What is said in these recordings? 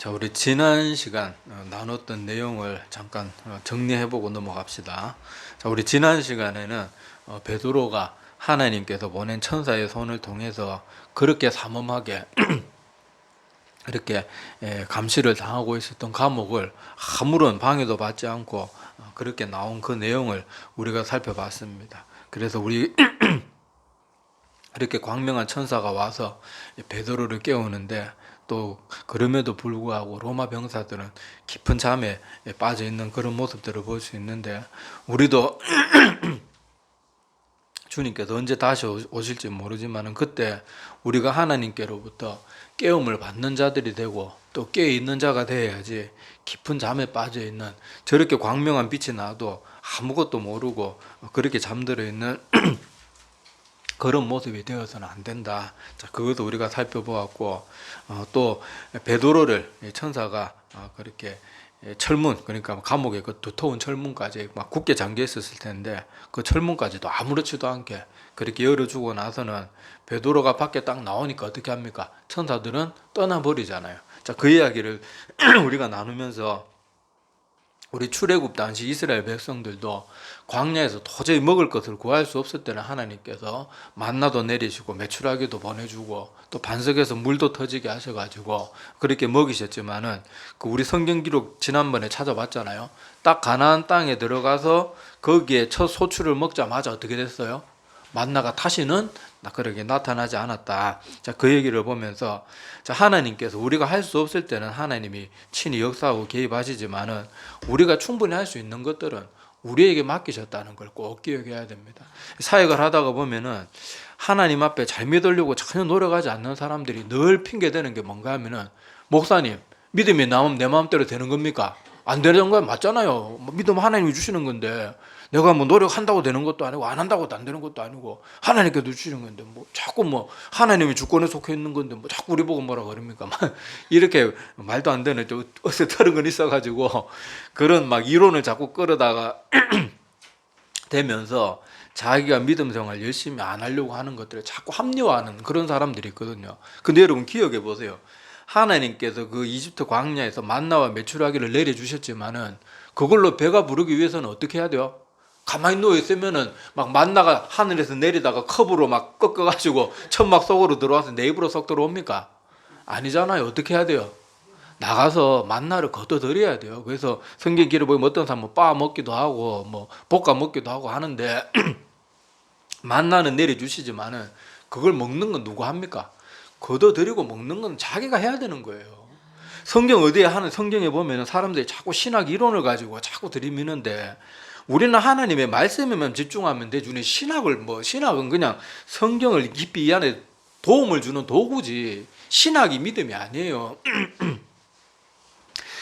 자, 우리 지난 시간 나눴던 내용을 잠깐 정리해보고 넘어갑시다. 자, 우리 지난 시간에는 베드로가 하나님께서 보낸 천사의 손을 통해서 그렇게 삼엄하게 이렇게 감시를 당하고 있었던 감옥을 아무런 방해도 받지 않고 그렇게 나온 그 내용을 우리가 살펴봤습니다. 그래서 우리 이렇게 광명한 천사가 와서 베드로를 깨우는데, 또 그럼에도 불구하고 로마 병사들은 깊은 잠에 빠져 있는 그런 모습들을 볼 수 있는데, 우리도 주님께서 언제 다시 오실지 모르지만 그때 우리가 하나님께로부터 깨움을 받는 자들이 되고 또 깨어 있는 자가 되어야지, 깊은 잠에 빠져 있는, 저렇게 광명한 빛이 나도 아무것도 모르고 그렇게 잠들어 있는 그런 모습이 되어서는 안 된다. 자, 그것도 우리가 살펴보았고, 또 베드로를 천사가 그렇게 철문, 그러니까 감옥에 그 두터운 철문까지 막 굳게 잠겨 있었을 텐데, 그 철문까지도 아무렇지도 않게 그렇게 열어주고 나서는 베드로가 밖에 딱 나오니까 어떻게 합니까? 천사들은 떠나버리잖아요. 자, 그 이야기를 우리가 나누면서, 우리 출애굽 당시 이스라엘 백성들도 광야에서 도저히 먹을 것을 구할 수 없을 때는 하나님께서 만나도 내리시고 메추라기도 보내주고 또 반석에서 물도 터지게 하셔가지고 그렇게 먹이셨지만은, 그 우리 성경 기록 지난번에 찾아봤잖아요. 딱 가나안 땅에 들어가서 거기에 첫 소출을 먹자마자 어떻게 됐어요? 만나가 다시는 그렇게 나타나지 않았다. 자, 그 얘기를 보면서, 자, 하나님께서 우리가 할 수 없을 때는 하나님이 친히 역사하고 개입하시지만은 우리가 충분히 할 수 있는 것들은 우리에게 맡기셨다는 걸 꼭 기억해야 됩니다. 사역을 하다가 보면은 하나님 앞에 잘 믿으려고 전혀 노력하지 않는 사람들이 늘 핑계대는 게 뭔가 하면은, 목사님, 믿음이 나오면 내 마음대로 되는 겁니까? 안 되는 건 맞잖아요. 믿음 하나님이 주시는 건데, 내가 뭐 노력한다고 되는 것도 아니고 안 한다고 안 되는 것도 아니고 하나님께서 주시는 건데, 뭐 자꾸 뭐 하나님이 주권에 속해 있는 건데 뭐 자꾸 우리 보고 뭐라 그럽니까? 이렇게 말도 안 되는 좀 어색한 건 있어가지고 그런 막 이론을 자꾸 끌어다가 되면서 자기가 믿음 생활 열심히 안 하려고 하는 것들을 자꾸 합리화하는 그런 사람들이 있거든요. 근데 여러분 기억해 보세요. 하나님께서 그 이집트 광야에서 만나와 메추라기를 내려주셨지만은 그걸로 배가 부르기 위해서는 어떻게 해야 돼요? 가만히 누워 있으면은 막 만나가 하늘에서 내리다가 컵으로 막 꺾어가지고 천막 속으로 들어와서 내 입으로 쏙 들어옵니까? 아니잖아요. 어떻게 해야 돼요? 나가서 만나를 걷어들여야 돼요. 그래서 성경 기를 보면 어떤 사람은 빻아 먹기도 하고 뭐 볶아 먹기도 하고 하는데 만나는 내려주시지만은 그걸 먹는 건 누가 합니까? 걷어들이고 먹는 건 자기가 해야 되는 거예요. 성경 어디에 하는, 성경에 보면 사람들이 자꾸 신학 이론을 가지고 자꾸 들이미는데, 우리는 하나님의 말씀에만 집중하면 되지. 신학은 그냥 성경을 깊이 이 안에 도움을 주는 도구지, 신학이 믿음이 아니에요.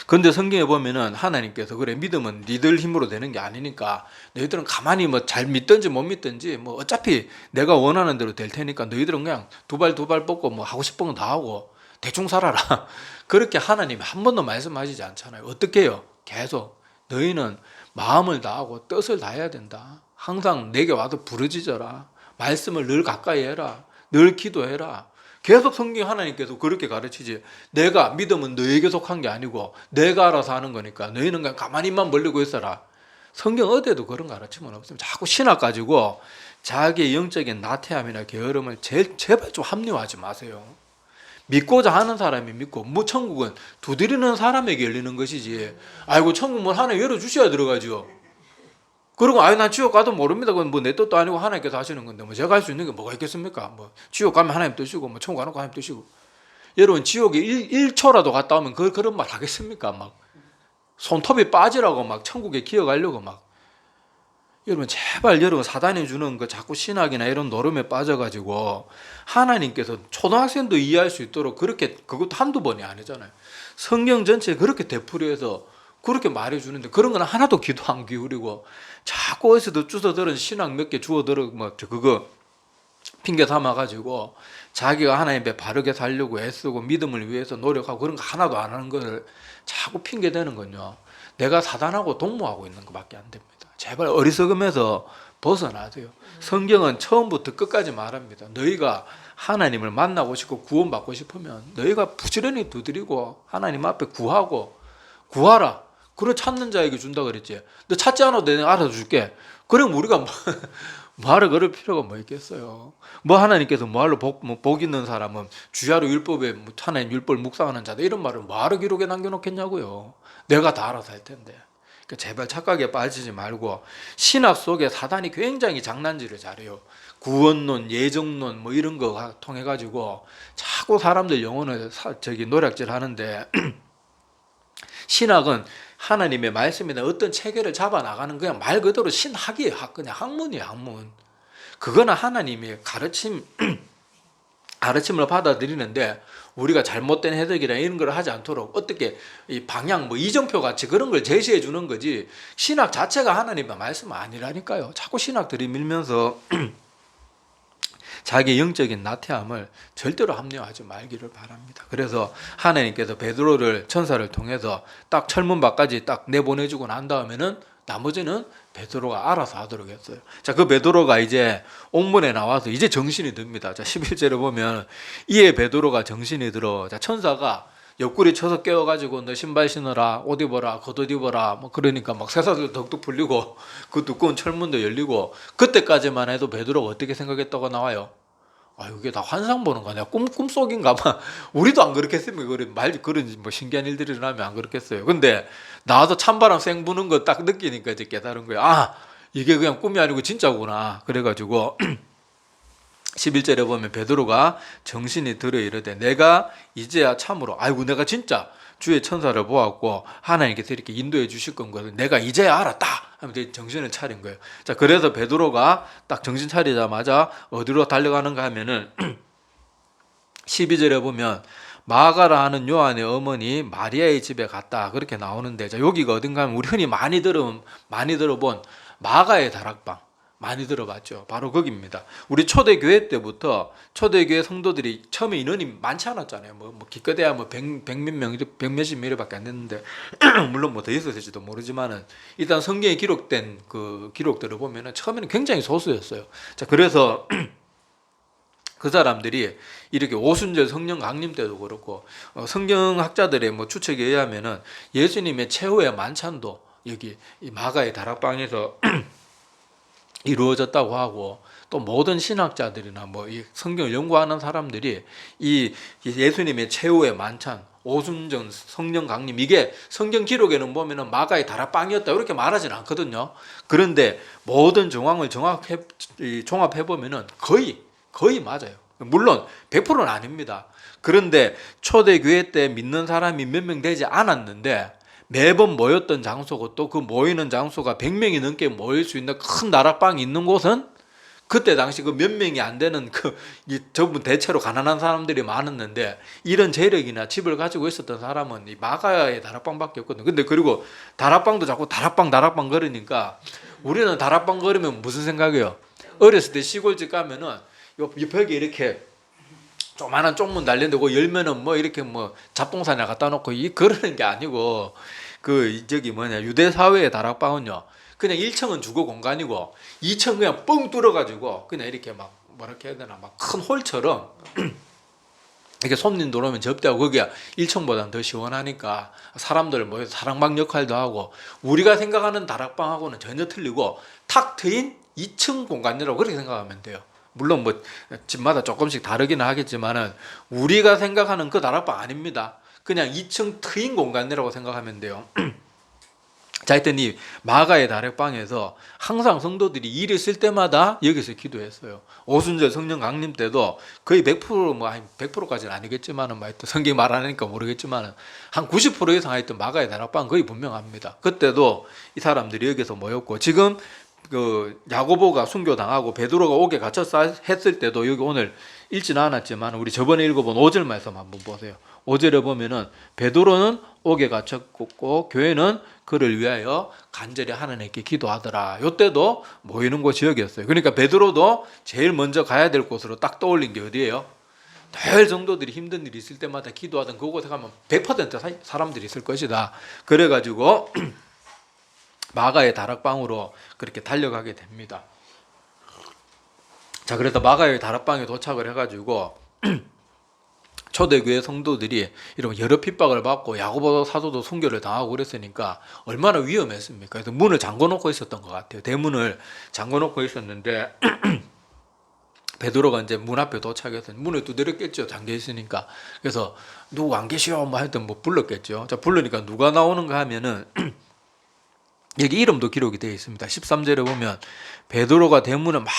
그런데 성경에 보면은 하나님께서 그래, 믿음은 니들 힘으로 되는 게 아니니까 너희들은 가만히 뭐 잘 믿든지 못 믿든지 뭐 어차피 내가 원하는 대로 될 테니까 너희들은 그냥 두 발 뻗고 뭐 하고 싶은 건 다 하고 대충 살아라. 그렇게 하나님이 한 번도 말씀하시지 않잖아요. 어떻게 해요? 계속 너희는 마음을 다하고 뜻을 다해야 된다. 항상 내게 와서 부르짖어라. 말씀을 늘 가까이 해라. 늘 기도해라. 계속 성경 하나님께서 그렇게 가르치지, 내가 믿음은 너에게 속한 게 아니고 내가 알아서 하는 거니까 너희는 그냥 가만히만 벌리고 있어라. 성경 어디에도 그런 가르침은 없습니다. 자꾸 신학 가지고 자기의 영적인 나태함이나 게으름을 제발 좀 합리화하지 마세요. 믿고자 하는 사람이 믿고, 뭐 천국은 두드리는 사람에게 열리는 것이지, 아이고 천국은 하나님 열어주셔야 들어가죠. 그리고 난 지옥 가도 모릅니다. 그건 뭐 내 뜻도 아니고 하나님께서 하시는 건데 뭐 제가 할 수 있는 게 뭐가 있겠습니까? 뭐 지옥 가면 하나님 뜻이고 뭐 천국 가는 거 하나님 뜻이고. 여러분 지옥에 1초라도 갔다 오면 그런 말 하겠습니까? 막 손톱이 빠지라고 막 천국에 기어가려고 막. 여러분 제발, 여러분 사단이 주는 그 자꾸 신학이나 이런 노름에 빠져가지고 하나님께서 초등학생도 이해할 수 있도록 그렇게, 그것도 한두 번이 아니잖아요. 성경 전체에 그렇게 되풀이해서 그렇게 말해주는데 그런 건 하나도 기도 안 기울이고 자꾸 어디서도 주워들은 신학 몇 개 주워들어 뭐 그거 핑계 삼아가지고 자기가 하나님 앞에 바르게 살려고 애쓰고 믿음을 위해서 노력하고 그런 거 하나도 안 하는 걸 자꾸 핑계대는 건요, 내가 사단하고 동무하고 있는 것밖에 안 됩니다. 제발 어리석음에서 벗어나세요. 성경은 처음부터 끝까지 말합니다. 너희가 하나님을 만나고 싶고 구원받고 싶으면 너희가 부지런히 두드리고 하나님 앞에 구하라. 그래 찾는 자에게 준다 그랬지. 너 찾지 않아도 내가 알아서 줄게. 그럼 우리가 말을 걸을 필요가 뭐 있겠어요. 뭐 하나님께서 뭐하러 복 있는 사람은 주야로 율법에 하나님 율법을 묵상하는 자다 이런 말을 뭐하러 기록에 남겨놓겠냐고요. 내가 다 알아서 할 텐데. 그러니까 제발 착각에 빠지지 말고 신학 속에 사단이 굉장히 장난질을 잘해요. 구원론, 예정론 뭐 이런 거 통해 가지고 자꾸 사람들 영혼을 노략질 하는데 신학은 하나님의 말씀이나 어떤 체계를 잡아 나가는 그냥 말 그대로 신학이에요. 그냥 학문이에요, 학문. 그거는 하나님의 가르침을 받아들이는데 우리가 잘못된 해석이나 이런 걸 하지 않도록 어떻게 이 방향 뭐 이정표 같이 그런 걸 제시해 주는 거지 신학 자체가 하나님의 말씀은 아니라니까요. 자꾸 신학 들이밀면서 자기의 영적인 나태함을 절대로 합리화하지 말기를 바랍니다. 그래서 하나님께서 베드로를 천사를 통해서 딱 철문밖까지 딱 내보내주고 난 다음에는 나머지는 베드로가 알아서 하도록 했어요. 자, 그 베드로가 이제 옥문에 나와서 이제 정신이 듭니다. 자, 11절에 보면 이에 베드로가 정신이 들어. 자, 천사가 옆구리 쳐서 깨워가지고 너 신발 신어라, 옷 입어라, 겉옷 입어라. 뭐 그러니까 막 쇠사슬 덕덕 풀리고 그 두꺼운 철문도 열리고 그때까지만 해도 베드로가 어떻게 생각했다고 나와요? 아, 이게 다 환상 보는 거냐? 꿈속인가 봐. 우리도 안 그렇겠으면 그런 뭐 신기한 일들이 일어나면 안 그렇겠어요. 근데 나와서 찬바람 쌩 부는 거 딱 느끼니까 이제 깨달은 거예요. 아, 이게 그냥 꿈이 아니고 진짜구나. 그래가지고 11절에 보면 베드로가 정신이 들어 이르되 내가 이제야 참으로 아이고 내가 진짜 주의 천사를 보았고 하나님께서 이렇게 인도해 주실 건 거를 내가 이제야 알았다 하면 정신을 차린 거예요. 자, 그래서 베드로가 딱 정신 차리자마자 어디로 달려가는가 하면은 12절에 보면 마가라 하는 요한의 어머니 마리아의 집에 갔다 그렇게 나오는데, 자, 여기가 어딘가 하면 우리 흔히 많이 들어본 마가의 다락방 많이 들어봤죠. 바로 거기입니다. 우리 초대교회 때부터 초대교회 성도들이 처음에 인원이 많지 않았잖아요. 뭐 기껏해야 뭐 백몇 명, 백몇십 명밖에 안 됐는데 물론 뭐 더 있었을지도 모르지만은 일단 성경에 기록된 그 기록들을 보면은 처음에는 굉장히 소수였어요. 자, 그래서 그 사람들이 이렇게 오순절 성령 강림 때도 그렇고 성경학자들의 뭐 추측에 의하면은 예수님의 최후의 만찬도 여기 이 마가의 다락방에서 이루어졌다고 하고, 또 모든 신학자들이나 뭐 이 성경을 연구하는 사람들이 이 예수님의 최후의 만찬, 오순절 성령 강림 이게 성경 기록에는 보면은 마가의 다락방이었다 이렇게 말하지는 않거든요. 그런데 모든 정황을 종합해 보면은 거의 맞아요. 물론 100%는 아닙니다. 그런데 초대교회 때 믿는 사람이 몇 명 되지 않았는데 매번 모였던 장소고 또 그 모이는 장소가 100명이 넘게 모일 수 있는 큰 다락방이 있는 곳은 그때 당시 그 몇 명이 안 되는 전부 대체로 가난한 사람들이 많았는데 이런 재력이나 집을 가지고 있었던 사람은 이 마가의 다락방밖에 없거든요. 근데 그리고 다락방도 자꾸 다락방 그러니까 우리는 다락방 걸으면 무슨 생각이에요? 어렸을 때 시골집 가면은 이 벽에 이렇게 조만한 쪽문 달렸는데 그 열면은 뭐 이렇게 뭐 잡동사나 갖다 놓고 그러는 게 아니고 유대 사회의 다락방은요 그냥 1층은 주거 공간이고 2층 그냥 뻥 뚫어가지고 그냥 이렇게 막 뭐랄까 해야 되나 막 큰 홀처럼 이렇게 손님 들어오면 접대하고 거기가 1층보다는 더 시원하니까 사람들 모여서 사랑방 역할도 하고 우리가 생각하는 다락방하고는 전혀 틀리고 탁 트인 2층 공간이라고 그렇게 생각하면 돼요. 물론 뭐 집마다 조금씩 다르기는 하겠지만은 우리가 생각하는 그 다락방 아닙니다. 그냥 2층 트인 공간이라고 생각하면 돼요. 자, 하여튼 이 마가의 다락방에서 항상 성도들이 일이 있을 때마다 여기서 기도했어요. 오순절 성령 강림 때도 거의 100% 뭐 100%까지는 아니겠지만은 뭐 하여튼 성경이 말하니까 모르겠지만은 한 90% 이상 하여튼 마가의 다락방 거의 분명합니다. 그때도 이 사람들이 여기서 모였고 지금 그 야고보가 순교당하고 베드로가 옥에 갇혔어 했을 때도 여기 오늘 읽지는 않았지만 우리 저번에 읽어본 5절 말씀 한번 보세요. 5절에 보면은 베드로는 옥에 갇혔고 교회는 그를 위하여 간절히 하나님께 기도하더라. 이때도 모이는 곳이 여기였어요. 그러니까 베드로도 제일 먼저 가야 될 곳으로 딱 떠올린 게 어디예요? 늘 성도들이 힘든 일이 있을 때마다 기도하던 그곳에 가면 100% 사람들이 있을 것이다. 그래가지고 마가의 다락방으로 그렇게 달려가게 됩니다. 자, 그래서 마가의 다락방에 도착을 해가지고 초대교회 성도들이 이런 여러 핍박을 받고 야고보 사도도 순교를 당하고 그랬으니까 얼마나 위험했습니까? 그래서 문을 잠궈놓고 있었던 것 같아요. 대문을 잠궈놓고 있었는데 베드로가 이제 문 앞에 도착해서 문을 두드렸겠죠. 잠겨 있으니까. 그래서 누구 안 계시오? 뭐 하여튼 뭐 불렀겠죠. 자, 부르니까 누가 나오는가 하면은 여기 이름도 기록이 되어 있습니다. 13절에 보면 베드로가 대문을 막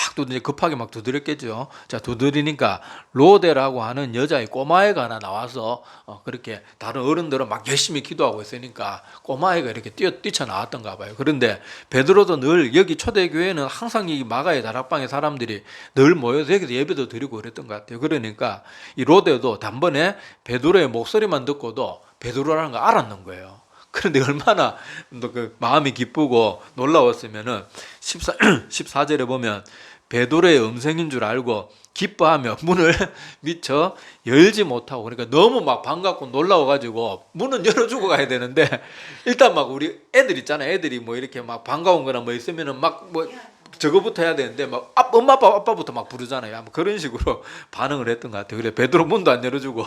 급하게 막 두드렸겠죠. 자, 두드리니까 로데라고 하는 여자의 꼬마애가 하나 나와서 그렇게 다른 어른들은 막 열심히 기도하고 있으니까 꼬마애가 이렇게 뛰쳐나왔던가 봐요. 그런데 베드로도 늘 여기 초대교회는 항상 이 마가의 다락방에 사람들이 늘 모여서 여기서 예배도 드리고 그랬던 것 같아요. 그러니까 이 로데도 단번에 베드로의 목소리만 듣고도 베드로라는 걸 알았는 거예요. 그런데 얼마나 그 마음이 기쁘고 놀라웠으면은 14절에 보면 베드로의 음성인 줄 알고 기뻐하며 문을 미처 열지 못하고, 그러니까 너무 막 반갑고 놀라워가지고 문은 열어주고 가야 되는데 일단 막 우리 애들 있잖아요. 애들이 뭐 이렇게 막 반가운 거나 뭐 있으면은 막 뭐 저거부터 해야 되는데 막 엄마 아빠부터 막 부르잖아요. 그런 식으로 반응을 했던 것 같아요. 그래 베드로 문도 안 열어주고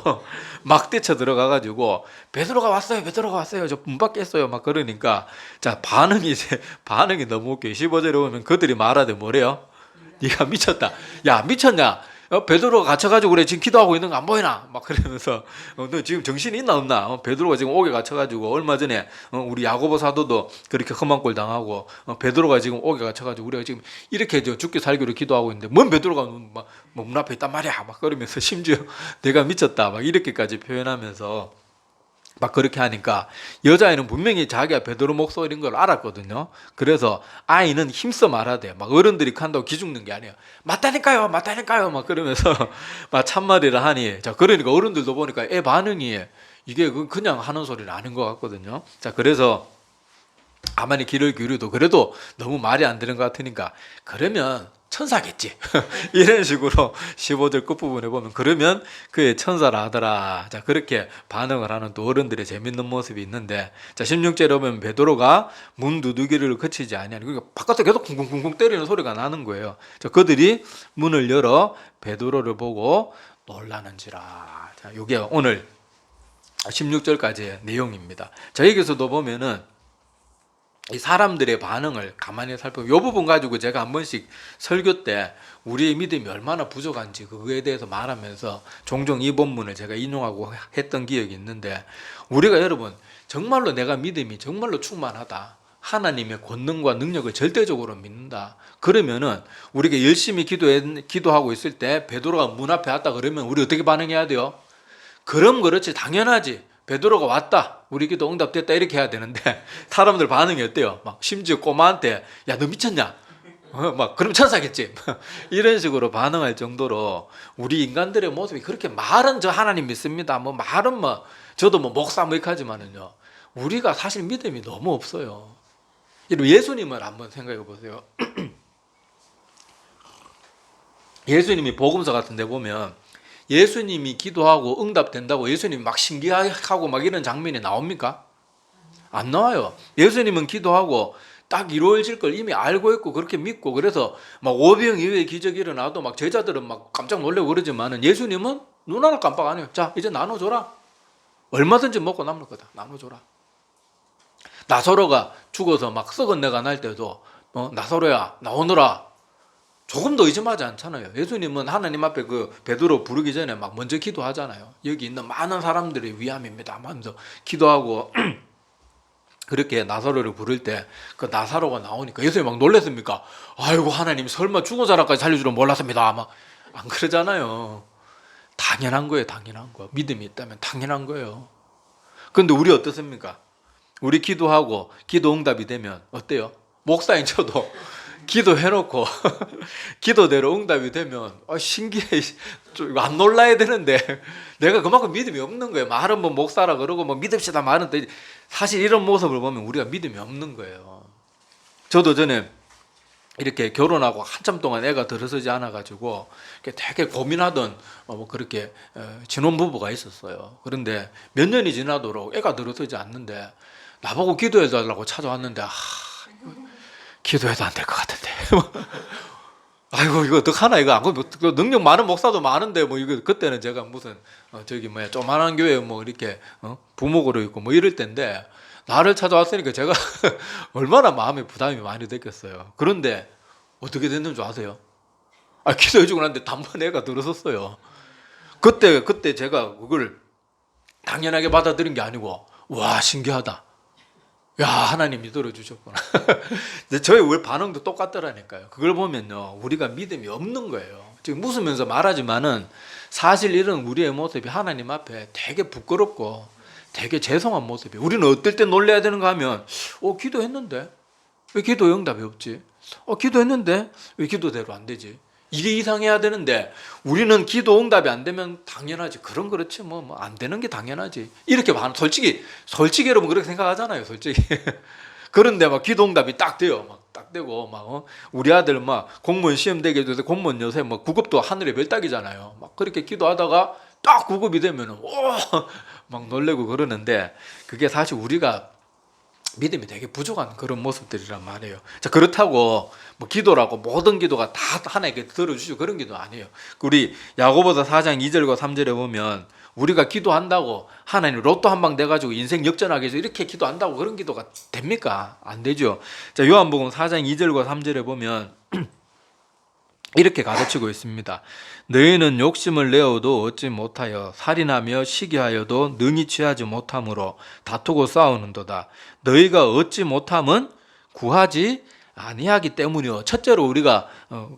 막 뛰쳐 들어가가지고 베드로가 왔어요. 저 문 밖에 있어요. 막 그러니까 자 반응이 너무 웃겨요. 15절에 보면 그들이 말하되 뭐래요? 네가 미쳤다. 야, 미쳤냐? 베드로가 갇혀가지고 그래 지금 기도하고 있는 거 안 보이나? 막 그러면서 너 지금 정신이 있나 없나? 베드로가 지금 옥에 갇혀가지고 얼마 전에 우리 야고보 사도도 그렇게 험한 꼴 당하고 베드로가 지금 옥에 갇혀가지고 우리가 지금 이렇게 죽기 살기로 기도하고 있는데 뭔 베드로가 막 문 앞에 있단 말이야? 막 그러면서 심지어 내가 미쳤다 막 이렇게까지 표현하면서 막 그렇게 하니까 여자아이는 분명히 자기가 베드로 목소리인 걸 알았거든요. 그래서 아이는 힘써 말하대. 막 어른들이 간다고 기죽는 게 아니에요. 맞다니까요. 막 그러면서 막 참말이라 하니, 자, 그러니까 어른들도 보니까 애 반응이 이게 그냥 하는 소리는 아닌 것 같거든요. 자, 그래서 아무리 귀를 기울여도 그래도 너무 말이 안 되는 것 같으니까 그러면 천사겠지. 이런 식으로 15절 끝부분에 보면 그러면 그의 천사라 하더라. 자, 그렇게 반응을 하는 또 어른들의 재밌는 모습이 있는데, 자, 16절에 보면 베드로가 문 두들기를 그치지 아니하니, 그러니까 바깥에 계속 쿵쿵쿵쿵 때리는 소리가 나는 거예요. 자, 그들이 문을 열어 베드로를 보고 놀라는지라. 자, 이게 오늘 16절까지의 내용입니다. 자, 여기서도 보면은 이 사람들의 반응을 가만히 살펴보면 이 부분 가지고 제가 한 번씩 설교 때 우리의 믿음이 얼마나 부족한지 그거에 대해서 말하면서 종종 이 본문을 제가 인용하고 했던 기억이 있는데, 우리가 여러분 정말로 내가 믿음이 정말로 충만하다, 하나님의 권능과 능력을 절대적으로 믿는다, 그러면은 우리가 열심히 기도하고 있을 때 베드로가 문 앞에 왔다 그러면 우리 어떻게 반응해야 돼요? 그럼 그렇지, 당연하지. 베드로가 왔다, 우리 기도 응답됐다, 이렇게 해야 되는데 사람들 반응이 어때요? 막 심지어 꼬마한테 야, 너 미쳤냐? 막 그럼 천사겠지. 이런 식으로 반응할 정도로 우리 인간들의 모습이 그렇게, 말은 저 하나님 믿습니다, 뭐 말은 뭐 저도 뭐 목사 뭐 이렇게 하지만은요, 우리가 사실 믿음이 너무 없어요. 예수님을 한번 생각해 보세요. 예수님이 복음서 같은 데 보면 예수님이 기도하고 응답된다고 예수님이 막 신기하고 막 이런 장면이 나옵니까? 안 나와요. 예수님은 기도하고 딱 이루어질 걸 이미 알고 있고 그렇게 믿고, 그래서 막 오병 이후에 기적이 일어나도 막 제자들은 막 깜짝 놀라고 그러지만은 예수님은 눈 하나 깜빡 안 해요. 자, 이제 나눠줘라. 얼마든지 먹고 남을 거다. 나눠줘라. 나사로가 죽어서 막 썩은 내가 날 때도 나사로야 나오너라, 조금도 의심하지 않잖아요. 예수님은 하나님 앞에 그 베드로 부르기 전에 막 먼저 기도하잖아요. 여기 있는 많은 사람들의 위함입니다 하면서 기도하고 그렇게 나사로를 부를 때 그 나사로가 나오니까 예수님이 막 놀랐습니까? 아이고 하나님, 설마 죽은 사람까지 살릴 줄은 몰랐습니다. 막 안 그러잖아요. 당연한 거예요. 당연한 거. 믿음이 있다면 당연한 거예요. 그런데 우리 어떻습니까? 우리 기도하고 기도 응답이 되면 어때요? 목사인 저도 기도해놓고 기도대로 응답이 되면 신기해, 좀 안 놀라야 되는데 내가 그만큼 믿음이 없는 거예요. 말은 뭐 목사라 그러고 뭐 믿읍시다 말은데 사실 이런 모습을 보면 우리가 믿음이 없는 거예요. 저도 전에 이렇게 결혼하고 한참 동안 애가 들어서지 않아가지고 되게 고민하던 뭐 그렇게 신혼부부가 있었어요. 그런데 몇 년이 지나도록 애가 들어서지 않는데 나보고 기도해달라고 찾아왔는데 기도해도 안 될 것 같은데 아이고 이거 어떡하나 이거 안 그러면 능력 많은 목사도 많은데 뭐 이거 그때는 제가 무슨 저기 뭐야 조만한 교회 뭐 이렇게 부목으로 있고 뭐 이럴 때인데 나를 찾아왔으니까 제가 얼마나 마음에 부담이 많이 됐겠어요. 그런데 어떻게 됐는 줄 아세요? 기도해주고 났는데 단번에 애가 들어섰어요. 그때 제가 그걸 당연하게 받아들인 게 아니고 와 신기하다. 야 하나님이 들어주셨구나. 근데 저희 반응도 똑같더라니까요. 그걸 보면요 우리가 믿음이 없는 거예요. 지금 웃으면서 말하지만은 사실 이런 우리의 모습이 하나님 앞에 되게 부끄럽고 되게 죄송한 모습이에요. 우리는 어떨 때 놀래야 되는가 하면 기도했는데 왜 기도 응답이 없지? 기도했는데 왜 기도대로 안 되지? 이게 이상해야 되는데 우리는 기도 응답이 안 되면 당연하지. 그럼 그렇지 뭐 안 되는 게 당연하지. 이렇게 솔직히 여러분 그렇게 생각하잖아요. 솔직히. 그런데 막 기도 응답이 딱 돼요. 막 딱 되고 막 우리 아들 막 공무원 시험 되게 돼서 공무원 요새 뭐 9급도 하늘의 별따기잖아요. 막 그렇게 기도하다가 딱 9급이 되면은 막 놀래고 그러는데 그게 사실 우리가 믿음이 되게 부족한 그런 모습들이란 말이에요. 자, 그렇다고 뭐 기도라고 모든 기도가 다 하나님께 들어주시고 그런 기도 아니에요. 우리 야고보서 4장 2절과 3절에 보면 우리가 기도한다고 하나님 로또 한 방 내가지고 인생 역전하게 해서 이렇게 기도한다고 그런 기도가 됩니까? 안 되죠. 자, 요한복음 4장 2절과 3절에 보면 이렇게 가르치고 있습니다. 너희는 욕심을 내어도 얻지 못하여 살인하며 시기하여도 능히 취하지 못함으로 다투고 싸우는도다. 너희가 얻지 못함은 구하지 아니하기 때문이요. 첫째로 우리가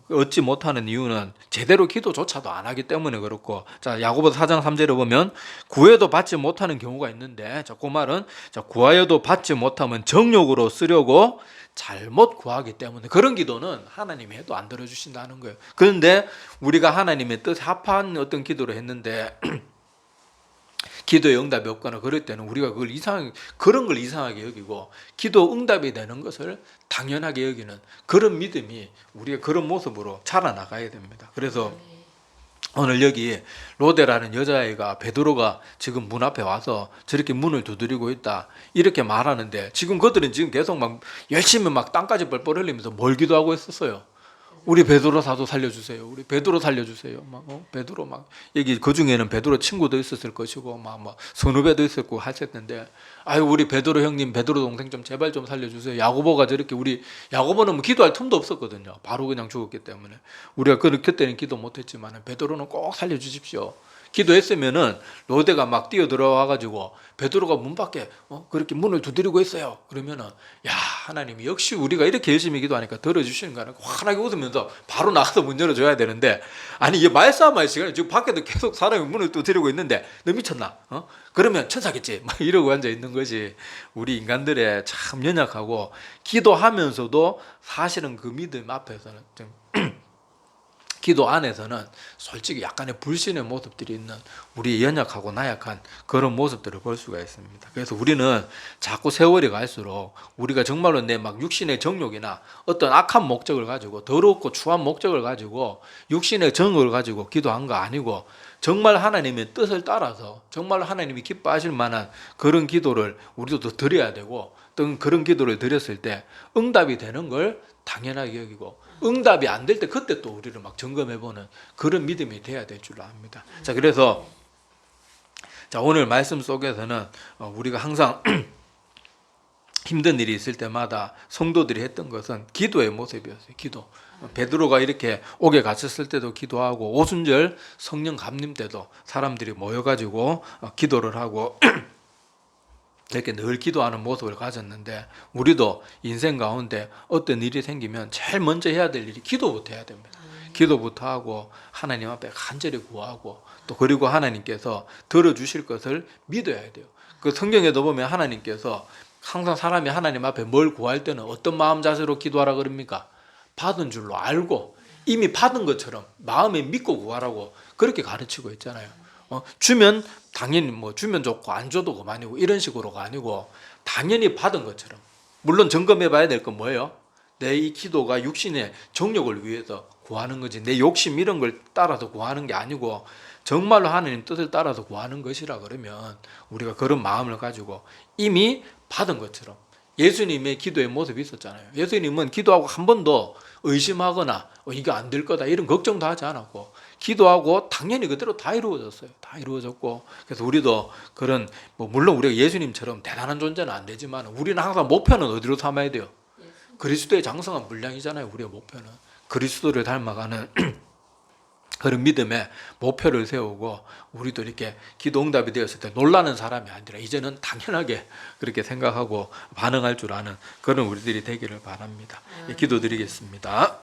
얻지 못하는 이유는 제대로 기도조차도 안 하기 때문에 그렇고, 자 야고보서 4장 3절에 보면 구해도 받지 못하는 경우가 있는데, 자 그 말은 구하여도 받지 못하면 정욕으로 쓰려고 잘못 구하기 때문에 그런 기도는 하나님이 해도 안 들어주신다는 거예요. 그런데 우리가 하나님의 뜻에 합한 어떤 기도를 했는데 기도에 응답이 없거나 그럴 때는 우리가 그런 걸 이상하게 여기고 기도 응답이 되는 것을 당연하게 여기는 그런 믿음이 우리가 그런 모습으로 자라나가야 됩니다. 그래서 오늘 여기 로데라는 여자아이가 베드로가 지금 문 앞에 와서 저렇게 문을 두드리고 있다 이렇게 말하는데, 지금 그들은 지금 계속 막 열심히 막 땀까지 뻘뻘 흘리면서 뭘 기도하고 있었어요? 우리 베드로 사도 살려주세요. 우리 베드로 살려주세요. 베드로 여기 그 중에는 베드로 친구도 있었을 것이고 선후배도 있었고 하실 텐데, 아유 우리 베드로 형님, 베드로 동생 좀 제발 좀 살려주세요. 야고보가 저렇게 야고보는 뭐 기도할 틈도 없었거든요. 바로 그냥 죽었기 때문에 우리가 그때는 기도 못했지만 베드로는 꼭 살려주십시오. 기도했으면은 로데가 막 뛰어 들어와가지고 베드로가 문 밖에 그렇게 문을 두드리고 있어요. 그러면은 야 하나님이 역시 우리가 이렇게 열심히 기도하니까 들어주시는 거는 환하게 웃으면서 바로 나가서 문 열어줘야 되는데, 아니 이게 말싸움할 시간에 지금 밖에도 계속 사람이 문을 두드리고 있는데 너 미쳤나? 그러면 천사겠지 막 이러고 앉아 있는 거지. 우리 인간들의 참 연약하고 기도하면서도 사실은 그 믿음 앞에서는 좀 기도 안에서는 솔직히 약간의 불신의 모습들이 있는 우리 연약하고 나약한 그런 모습들을 볼 수가 있습니다. 그래서 우리는 자꾸 세월이 갈수록 우리가 정말로 내 육신의 정욕이나 어떤 악한 목적을 가지고 더럽고 추한 목적을 가지고 육신의 정욕을 가지고 기도한 거 아니고 정말 하나님의 뜻을 따라서 정말 하나님이 기뻐하실 만한 그런 기도를 우리도 드려야 되고, 또 그런 기도를 드렸을 때 응답이 되는 걸 당연하게 여기고 응답이 안 될 때 그때 또 우리를 점검해보는 그런 믿음이 돼야 될 줄 압니다. 자, 그래서 오늘 말씀 속에서는 우리가 항상 힘든 일이 있을 때마다 성도들이 했던 것은 기도의 모습이었어요. 기도. 베드로가 이렇게 옥에 갇혔을 때도 기도하고 오순절 성령 감림 때도 사람들이 모여가지고 기도를 하고 이렇게 늘 기도하는 모습을 가졌는데, 우리도 인생 가운데 어떤 일이 생기면 제일 먼저 해야 될 일이 기도부터 해야 됩니다. 기도부터 하고 하나님 앞에 간절히 구하고, 또 그리고 하나님께서 들어주실 것을 믿어야 돼요. 그 성경에도 보면 하나님께서 항상 사람이 하나님 앞에 뭘 구할 때는 어떤 마음 자세로 기도하라 그럽니까? 받은 줄로 알고 이미 받은 것처럼 마음에 믿고 구하라고 그렇게 가르치고 있잖아요. 주면 당연히 주면 좋고 안 줘도 그만이고 이런 식으로가 아니고 당연히 받은 것처럼. 물론 점검해 봐야 될 건 뭐예요? 내 이 기도가 육신의 정욕을 위해서 구하는 거지 내 욕심 이런 걸 따라서 구하는 게 아니고 정말로 하나님 뜻을 따라서 구하는 것이라 그러면 우리가 그런 마음을 가지고 이미 받은 것처럼 예수님의 기도의 모습이 있었잖아요. 예수님은 기도하고 한 번도 의심하거나 이게 안 될 거다 이런 걱정도 하지 않았고 기도하고 당연히 그대로 다 이루어졌어요. 다 이루어졌고 그래서 우리도 그런 물론 우리가 예수님처럼 대단한 존재는 안 되지만 우리는 항상 목표는 어디로 삼아야 돼요? 그리스도의 장성한 분량이잖아요. 우리의 목표는 그리스도를 닮아가는 그런 믿음의 목표를 세우고 우리도 이렇게 기도 응답이 되었을 때 놀라는 사람이 아니라 이제는 당연하게 그렇게 생각하고 반응할 줄 아는 그런 우리들이 되기를 바랍니다. 기도드리겠습니다.